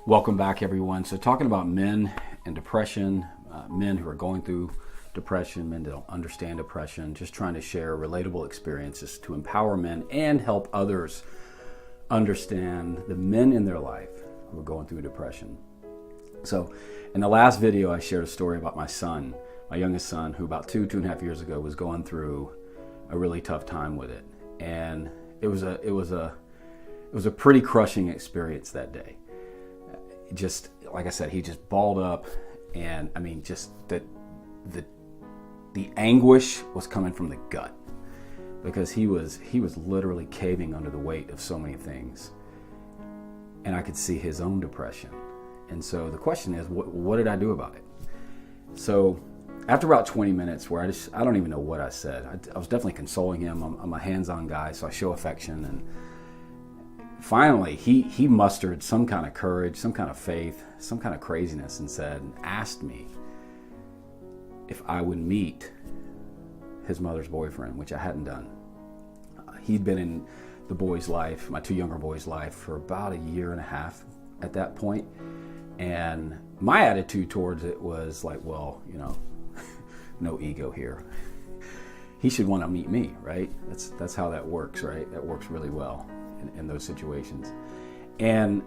Welcome back, everyone. So talking about men and depression, men who are going through depression, men that don't understand depression, just trying to share relatable experiences to empower men and help others understand the men in their life who are going through depression. So in the last video, I shared a story about my son, my youngest son, who about two and a half years ago was going through a really tough time with it. And it was a pretty crushing experience that day. Just like I said, he just balled up, and I mean, just the anguish was coming from the gut, because he was literally caving under the weight of so many things, and I could see his own depression. And so the question is, what did I do about it? So after about 20 minutes, where I don't even know what I said. I was definitely consoling him. I'm a hands-on guy, so I show affection, and finally, he mustered some kind of courage, some kind of faith, some kind of craziness, and asked me if I would meet his mother's boyfriend, which I hadn't done. He'd been in the boy's life, my two younger boys' life, for about a year and a half at that point. And my attitude towards it was like, well, no ego here. He should want to meet me, right? That's how that works, right? That works really well in those situations. And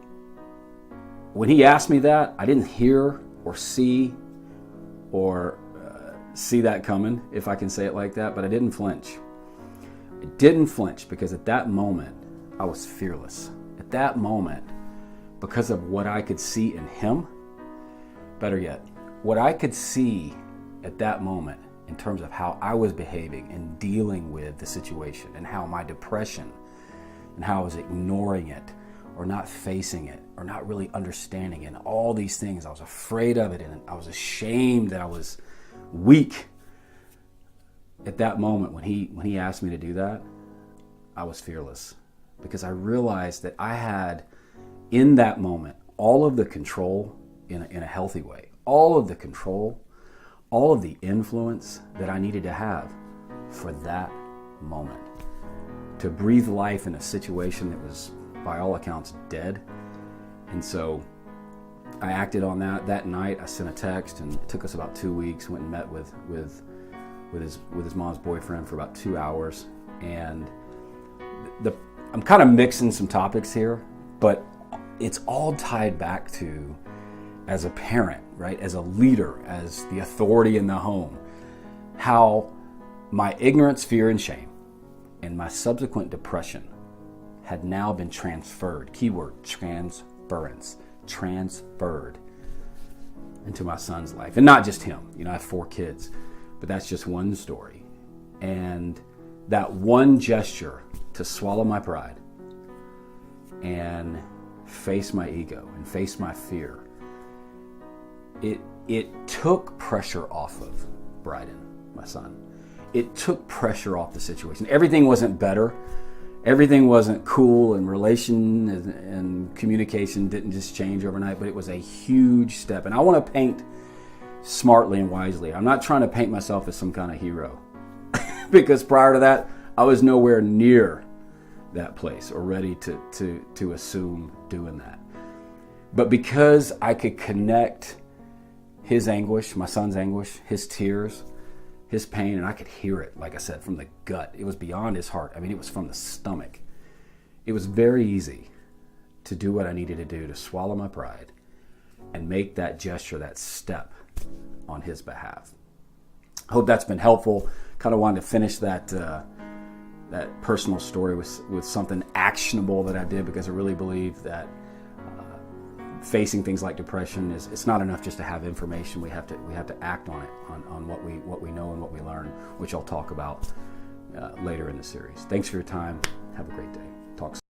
when he asked me that, I didn't hear or see that coming, if I can say it like that, but I didn't flinch. I didn't flinch because at that moment, I was fearless. At that moment, because of what I could see in him, better yet, what I could see at that moment in terms of how I was behaving and dealing with the situation, and how my depression and how I was ignoring it or not facing it or not really understanding it, and all these things. I was afraid of it, and I was ashamed that I was weak. At that moment, when he asked me to do that, I was fearless, because I realized that I had, in that moment, all of the control in a healthy way, all of the control, all of the influence that I needed to have for that moment, to breathe life in a situation that was, by all accounts, dead. And so I acted on that night. I sent a text, and it took us about 2 weeks. Went and met with his mom's boyfriend for about 2 hours. And I'm kind of mixing some topics here, but it's all tied back to, as a parent, right? As a leader, as the authority in the home, how my ignorance, fear, and shame, and my subsequent depression had now been transferred, keyword, transference, transferred into my son's life. And not just him, I have 4 kids, but that's just one story. And that one gesture to swallow my pride and face my ego and face my fear, it took pressure off of Bryden, my son. It took pressure off the situation. Everything wasn't better. Everything wasn't cool, and relation and communication didn't just change overnight, but it was a huge step. And I want to paint smartly and wisely. I'm not trying to paint myself as some kind of hero because prior to that, I was nowhere near that place or ready to assume doing that. But because I could connect his anguish, my son's anguish, his tears, his pain, and I could hear it, like I said, from the gut. It was beyond his heart. I mean, it was from the stomach. It was very easy to do what I needed to do to swallow my pride and make that gesture, that step on his behalf. I hope that's been helpful. Kind of wanted to finish that personal story with something actionable that I did, because I really believe that facing things like depression it's not enough just to have information. We have to act on it, on what we know and what we learn, which I'll talk about later in the series. Thanks for your time. Have a great day. Talk soon.